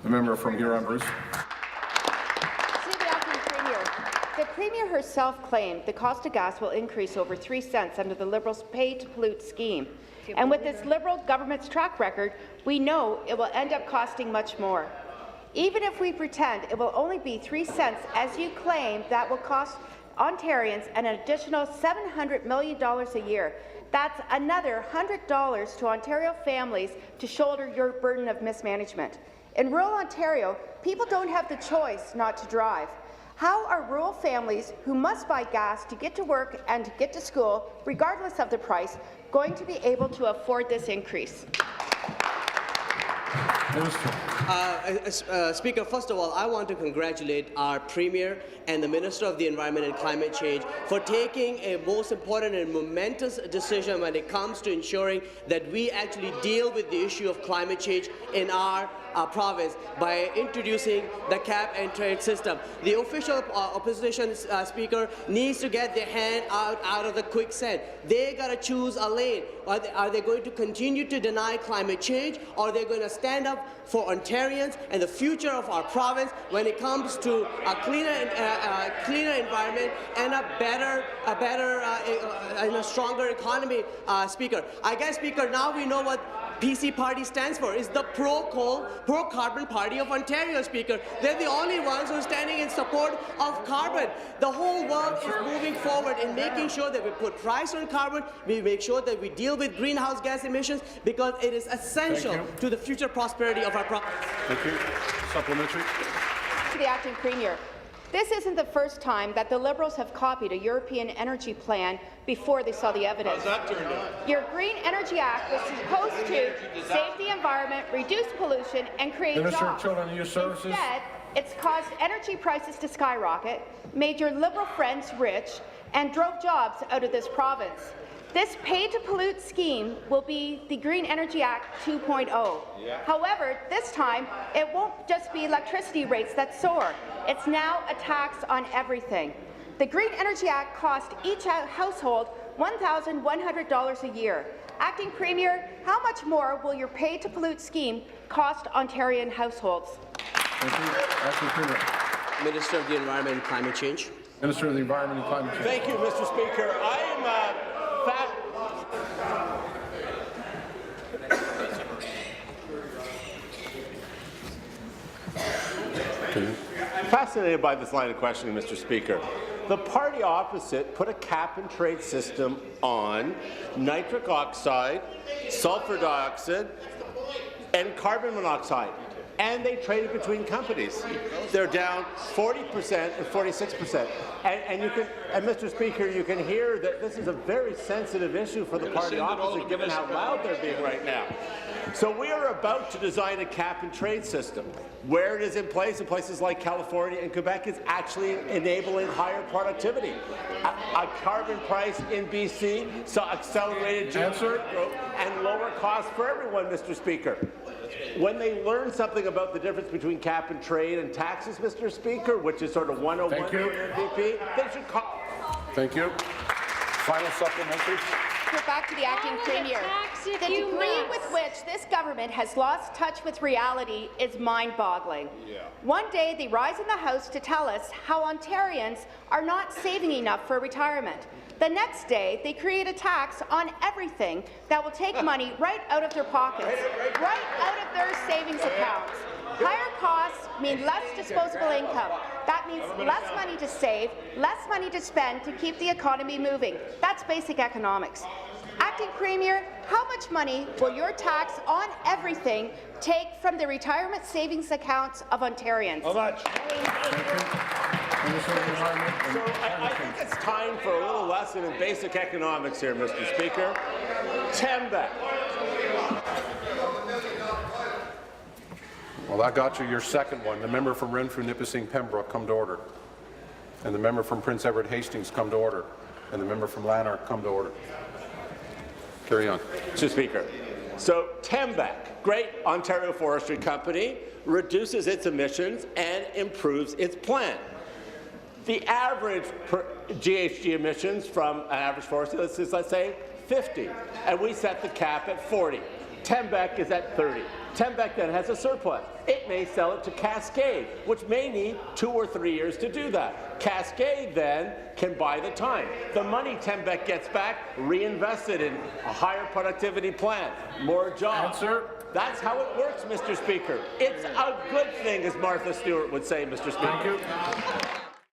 The member from Huron-Bruce. The Premier herself claimed the cost of gas will increase over 3 cents under the Liberals' Pay to Pollute scheme. And with this Liberal government's track record, we know it will end up costing much more. Even if we pretend it will only be 3 cents, as you claim, that will cost Ontarians an additional $700 million a year. That's another $100 to Ontario families to shoulder your burden of mismanagement. In rural Ontario, people don't have the choice not to drive. How are rural families who must buy gas to get to work and to get to school, regardless of the price, going to be able to afford this increase? Speaker, first of all, I want to congratulate our Premier and the Minister of the Environment and Climate Change for taking a most important and momentous decision when it comes to ensuring that we actually deal with the issue of climate change in our province by introducing the cap and trade system. The official opposition speaker needs to get their hand out of the quicksand. They got to choose a lane. Are they going to continue to deny climate change, or are they going to stand up for Ontarians and the future of our province when it comes to a cleaner environment and a better and a stronger economy, Speaker? I guess, Speaker, now we know what PC party stands for. Is the pro-coal, pro-carbon party of Ontario, Speaker. They're the only ones who are standing in support of carbon. The whole world is moving forward in making sure that we put price on carbon, we make sure that we deal with greenhouse gas emissions, because it is essential to the future prosperity of our province. Thank you. Supplementary. To the Acting Premier. This isn't the first time that the Liberals have copied a European energy plan before they saw the evidence. How's that turned out? Your Green Energy Act was supposed to save the environment, reduce pollution, and create Minister jobs. of Children and Youth Services. Instead, it's caused energy prices to skyrocket, made your Liberal friends rich, and drove jobs out of this province. This pay-to-pollute scheme will be the Green Energy Act 2.0. However, this time, it won't just be electricity rates that soar. It's now a tax on everything. The Green Energy Act cost each household $1,100 a year. Acting Premier, how much more will your pay-to-pollute scheme cost Ontarian households? Thank you. Acting Premier. Minister of the Environment and Climate Change. Minister of the Environment and Climate Change. Thank you, Mr. Speaker. I am fascinated by this line of questioning, Mr. Speaker. The party opposite put a cap-and-trade system on nitric oxide, sulfur dioxide, and carbon monoxide, and they traded between companies. They're down 40% and 46%. And Mr. Speaker, you can hear that this is a very sensitive issue for the party opposite, given how loud they're being right now. So we are about to design a cap-and-trade system. Where it is in places like California and Quebec, is actually enabling higher productivity. A carbon price in BC saw accelerated GDP growth and lower costs for everyone, Mr. Speaker. When they learn something about the difference between cap and trade and taxes, Mr. Speaker, which is sort of 101 MVP, they should call. Thank you. Final supplementary. Get back to the Acting Premier. The degree with which this government has lost touch with reality is mind-boggling. One day they rise in the House to tell us how Ontarians are not saving enough for retirement. The next day, they create a tax on everything that will take money right out of their pockets, right out of their savings accounts. Higher costs mean less disposable income. That means less money to save, less money to spend to keep the economy moving. That's basic economics. Acting Premier, how much money will your tax on everything take from the retirement savings accounts of Ontarians? How much? So I think it's time for a little lesson in basic economics here, Mr. Speaker. Tembec. Well, that got you your second one. The member from Renfrew, Nipissing, Pembroke, come to order. And the member from Prince Edward Hastings, come to order. And the member from Lanark, come to order. Carry on. Mr. Speaker. So Tembec, great Ontario forestry company, reduces its emissions and improves its plant. The average GHG emissions from an average forestry, let's say 50, and we set the cap at 40. Tembec is at 30. Tembec then has a surplus. It may sell it to Cascade, which may need 2 or 3 years to do that. Cascade then can buy the time. The money Tembec gets back, reinvested in a higher productivity plan, more jobs. Answer. That's how it works, Mr. Speaker. It's a good thing, as Martha Stewart would say, Mr. Speaker. Thank you.